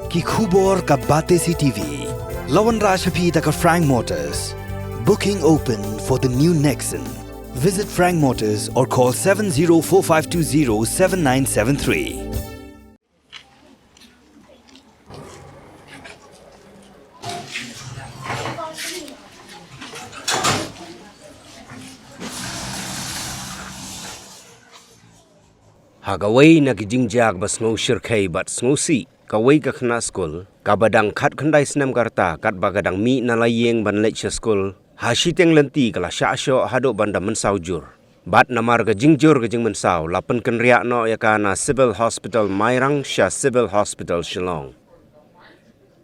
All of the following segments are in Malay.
ki khubor ka bate CTV. Lawan Rashapi taka Frank Motors. Booking open for the new Nexon. Visit Frank Motors or call 7045207973. Hagaway nagijingjag bas ngo shirkay bat ngo si kaway ka khna school kabadang khat khandai snam karta kat bagadang mi nalayeng banlech school hasiteng lenti kala sha hado banda mensaujur bat namar ga jingjur ga jing mensau lapan kenria no yakana civil hospital Mairang Sha Civil Hospital Shillong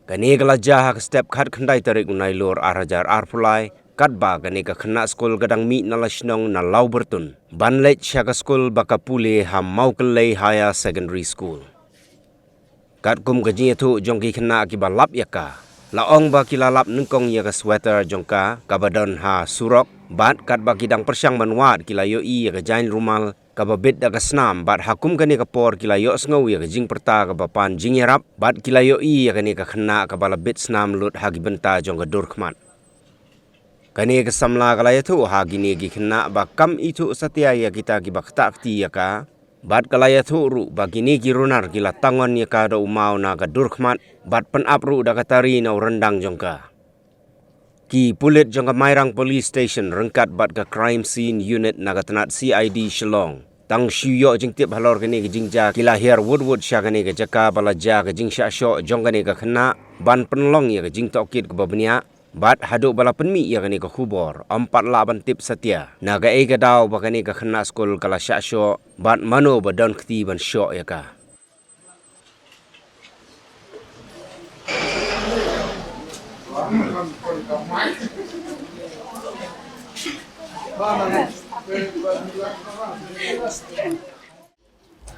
kani kala jaha step khat khandai tarik unai lor arajar arpulai Katba gani ka khna school gadang mi nalashnong na Lauberton banlech shaga school bakapule ham maukelei higher secondary school kat kum gaji thu jongki khna ki balap yaka laong ba kilalap nungkong yaga sweater jongka kabadon ha surok bat kat ba kidang persyang manwat kilayo I yaga jain rumal kababit daga snam bat hakum gani ka por kilayo sngow yaga jing perta ka bapan jing yarap bat kilayo I yaga ni ka khna ka balabit snam lut hagi benta jongka durkhmat kani ke samla kalaya tu hagini gi khna ba kam itu satya ya kita gi bakta akti ya ka bat kalaya tu ru bagini gi runar gila tangon ya ka do mau na ga durkhmat bat pen apru da katari na rendang jongka ki pulit jongka Mairang Police Station rengkat bat ka crime scene unit na gatanat CID Shillong tang shuyo jing tip halor kani gi jingja kila her woodwood sha kani ga jaka bala ja ga jing sha sho jongka ni ga khna ban penlong ya ga jing tokit ga babnia bat haduk bala penmi ya kani ka khubor 48 tip satya naga ega daw bakani ka khna school kala sha sho bat mano badon khti ban sho ya ka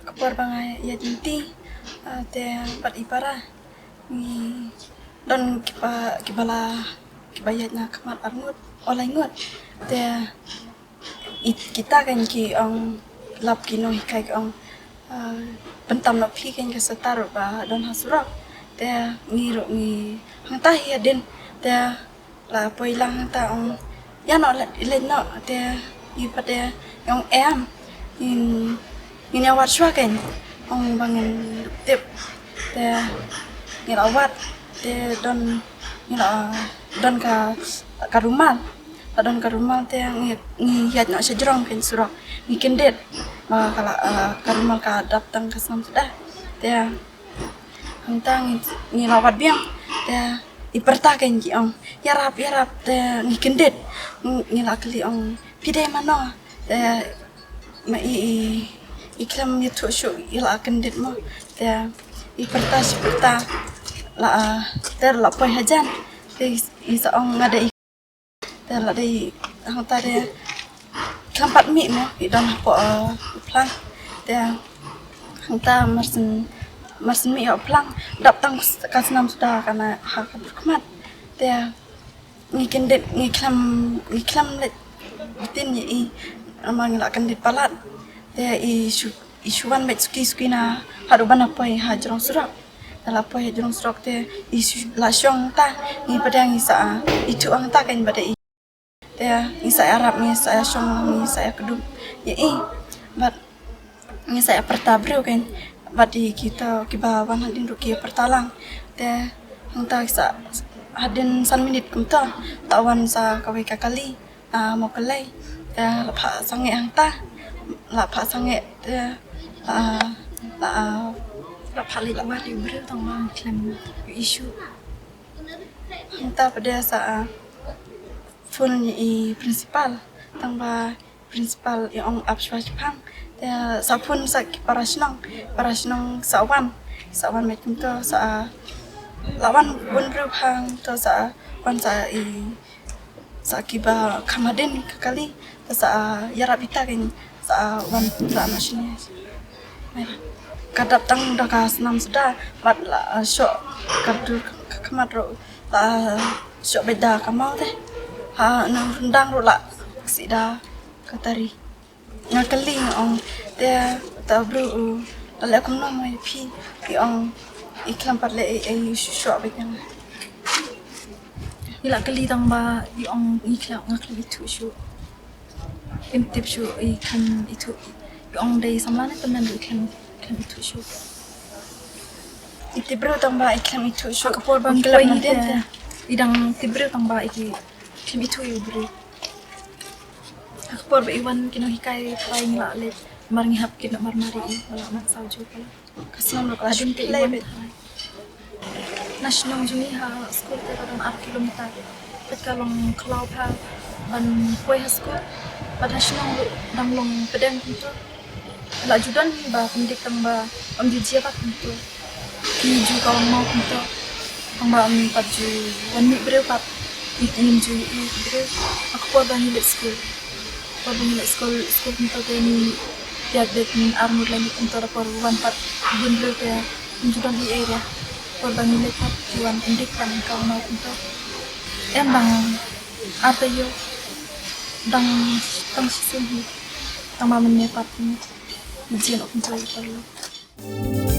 Kapor bangay ya dinti te bat ipara ni don kibala kibayat na kamat arngut olay ngut te kita kan ki ang lap kino hikay ang pentam na pi kan kasatar ba don hasurap te ngiro ni hangta hiya din te la poilang hangta ang yan no ilen no te ipate yung in awat swaken ang bangin tip te ngilawat te don ka rumah te ngiyat nak sejrong kan surok ngikendet kala ka rumah ka datang ke sam sudah te hantang ngilawat biang te ipertaken ki ong yarap te ngikendet ngilakli ong pide mano te ma iklam itu syu ilakendet mo te ipertas la ter la poi hajan te isa ong ngada ter la dei hang ta de kampat mi mo I don po plan te hang ta marsen mi plan dap tang kasnam sudah kana hak berkhmat te ngikendet ngiklam le tin I amang la kan dit palat te isuan met suki na haruban apoi hajrong surak Talapo ya jurong strok te isu lasyong ta ni padang isa itu ang ta kan bada te isa Arab ni saya syong ni saya kedum ya bat ni saya pertabro kan badi kita kibawan hadin ruki pertalang te ang ta isa hadin san minit kumta tawan sa kawai kakali mo kalai te lapha sange ang ta lapha sange te paling awal ibu tong mang klaim isu entah pada saat phone ni principal tangba principal yang abswa Jepang dia sapun sak parasnong sawan mekum to sa lawan bun ruhang to sa wan sa kiba kamadin kali sa yarabita kan sa wan tra nasional kadap tang dah kasnam sudah mat la syok kadur kamat ro syok beda kamau teh nang rendang ro la sida katari ngakali ong te tabru la kum no mai pi ong iklan pat le ai shwa bekang. Ila kali tang ba yung iklan ngakli itu shu. Imtip shu iklan itu yung day samlana teman iklan itu shu. Itibro tang ba iklan itu shwa. Kapor bang Kelab kuai na dia din. idang tibri tang ba iklan itu yubri. Kapor ba iwan kinohikai paing la le marngihap kina marmari wala mat saujo pala. Kasam lo Adun te lay iwan bet. National juni ha school te kadang 8 kilometer. Pet kalong kelau pa ban kuai ha school. Pad national dang long pedang itu. La judan ba pendik tang ba am jujia pa itu. Ki ju kalong mau itu. Tang ba am paju wani bre pa ikin ju I bre aku pa bani let school. Pa bani let school itu te ni tiag det ni armud lagi untuk por wan pat bun bre te judan I area. Por bani let pa juan pendik tang kau mau itu. Em bang apa yo dang tang sisi tang ba menye pat ni jian ok untuk itu.